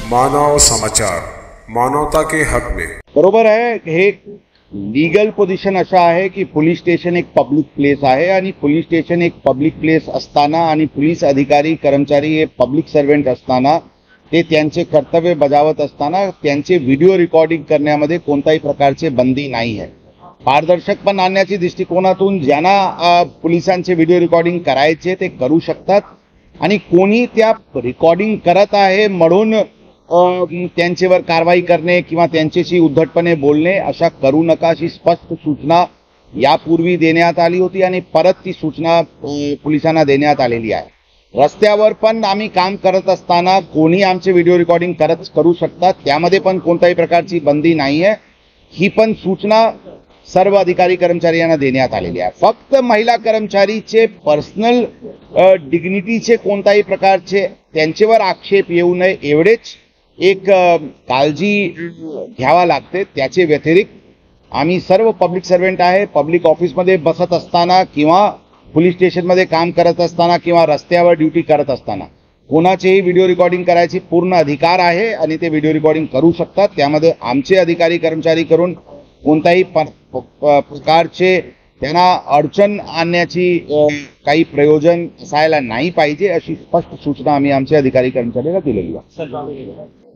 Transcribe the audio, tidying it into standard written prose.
मानव समाचार, मानवता के हक में। बरोबर आहे, हे लीगल पोझिशन अशा आहे की पोलीस स्टेशन एक पब्लिक प्लेस आहे आणि पोलीस स्टेशन एक पब्लिक प्लेस असताना आणि पोलीस अधिकारी कर्मचारी हे पब्लिक सर्व्हंट असताना ते त्यांचे कर्तव्य बजावत असताना त्यांचे व्हिडिओ रेकॉर्डिंग करण्यामध्ये कोणत्याही प्रकारचे बंदी नाही आहे। पारदर्शकपणा आणण्याच्या दृष्टिकोनातून ज्यांना पोलिसांचे व्हिडिओ रेकॉर्डिंग करायचे ते करू शकतात आणि कोणी त्या रेकॉर्डिंग करत आहे म्हणून त्यांच्यावर कारवाई करणे किंवा त्यांच्याशी उद्धटपणे बोलणे अशा करू नका अशी स्पष्ट सूचना यापूर्वी देण्यात आली होती आणि परत ती सूचना पोलिसांना देण्यात आलेली आहे। रस्त्यावर पण आम्ही काम करत असताना कोणी आमचे व्हिडिओ रेकॉर्डिंग करू शकतात, त्यामध्ये पण कोणत्याही प्रकारची बंदी नाही आहे। ही पण सूचना सर्व अधिकारी कर्मचारी यांना देण्यात आलेली आहे। फक्त महिला कर्मचारीचे पर्सनल डिग्निटीचे कोणत्याही प्रकारचे त्यांच्यावर आक्षेप येऊ नये एवढेच एक काळजी घ्यावा लागते। त्याचे व्यतिरिक्त आम्ही सर्व पब्लिक सर्व्हंट आहे, पब्लिक ऑफिसमध्ये बसत असताना किंवा पोलीस स्टेशनमध्ये काम करत असताना किंवा रस्त्यावर ड्युटी करत असताना कोणाचेही व्हिडिओ रेकॉर्डिंग करायची पूर्ण अधिकार आहे आणि ते व्हिडिओ रेकॉर्डिंग करू शकतात। त्यामध्ये आमचे अधिकारी कर्मचारी करून कोणत्याही प्रकारचे त्यांना अडचण आणण्याची काही प्रयोजन असायला नाही पाहिजे अशी स्पष्ट सूचना आम्ही आमच्या अधिकारी कर्मचाऱ्यांना दिलेली आहे।